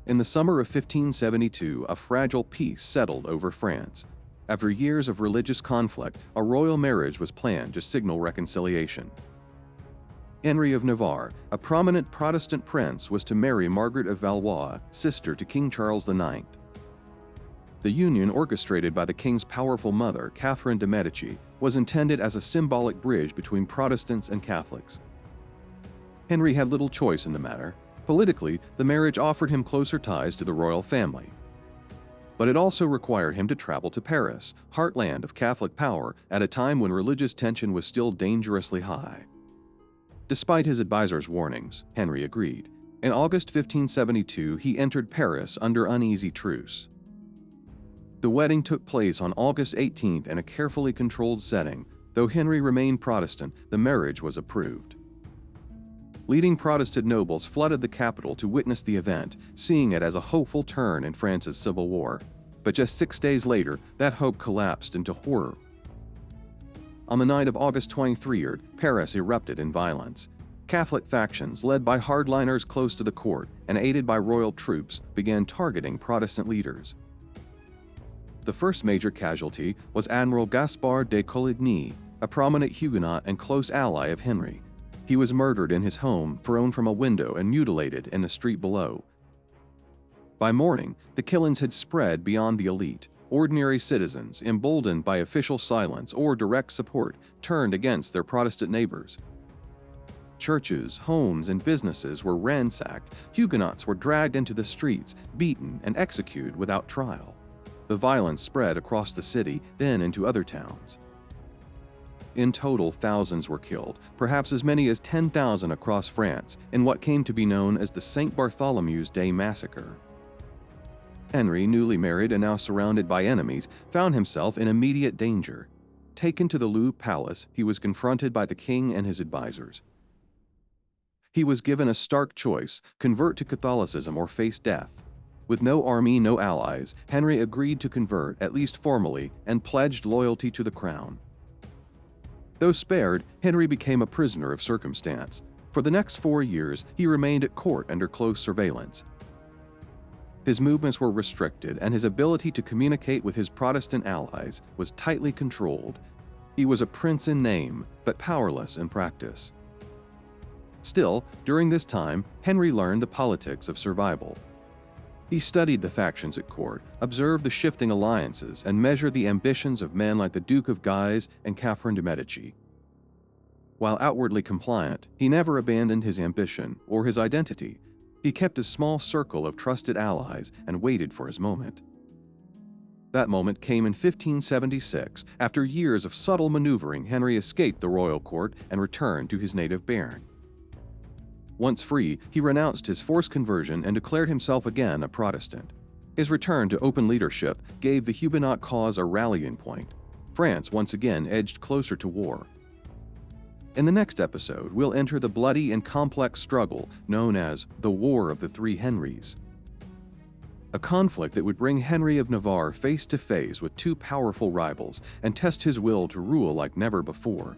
In the summer of 1572, a fragile peace settled over France. After years of religious conflict, a royal marriage was planned to signal reconciliation. Henry of Navarre, a prominent Protestant prince, was to marry Margaret of Valois, sister to King Charles IX. The union, orchestrated by the king's powerful mother, Catherine de' Medici, was intended as a symbolic bridge between Protestants and Catholics. Henry had little choice in the matter. Politically, the marriage offered him closer ties to the royal family. But it also required him to travel to Paris, heartland of Catholic power, at a time when religious tension was still dangerously high. Despite his advisors' warnings, Henry agreed. In August 1572, he entered Paris under uneasy truce. The wedding took place on August 18th in a carefully controlled setting. Though Henry remained Protestant, the marriage was approved. Leading Protestant nobles flooded the capital to witness the event, seeing it as a hopeful turn in France's civil war. But just 6 days later, that hope collapsed into horror. On the night of August 23rd, Paris erupted in violence. Catholic factions, led by hardliners close to the court and aided by royal troops, began targeting Protestant leaders. The first major casualty was Admiral Gaspard de Coligny, a prominent Huguenot and close ally of Henry. He was murdered in his home, thrown from a window, and mutilated in the street below. By morning, the killings had spread beyond the elite. Ordinary citizens, emboldened by official silence or direct support, turned against their Protestant neighbors. Churches, homes, and businesses were ransacked. Huguenots were dragged into the streets, beaten, and executed without trial. The violence spread across the city, then into other towns. In total, thousands were killed, perhaps as many as 10,000 across France, in what came to be known as the St. Bartholomew's Day Massacre. Henry, newly married and now surrounded by enemies, found himself in immediate danger. Taken to the Louvre Palace, he was confronted by the king and his advisors. He was given a stark choice: convert to Catholicism or face death. With no army, no allies, Henry agreed to convert, at least formally, and pledged loyalty to the crown. Though spared, Henry became a prisoner of circumstance. For the next 4 years, he remained at court under close surveillance. His movements were restricted, and his ability to communicate with his Protestant allies was tightly controlled. He was a prince in name, but powerless in practice. Still, during this time, Henry learned the politics of survival. He studied the factions at court, observed the shifting alliances, and measured the ambitions of men like the Duke of Guise and Catherine de' Medici. While outwardly compliant, he never abandoned his ambition or his identity. He kept a small circle of trusted allies and waited for his moment. That moment came in 1576. After years of subtle maneuvering, Henry escaped the royal court and returned to his native Béarn. Once free, he renounced his forced conversion and declared himself again a Protestant. His return to open leadership gave the Huguenot cause a rallying point. France once again edged closer to war. In the next episode, we'll enter the bloody and complex struggle known as the War of the Three Henrys. A conflict that would bring Henry of Navarre face to face with two powerful rivals and test his will to rule like never before.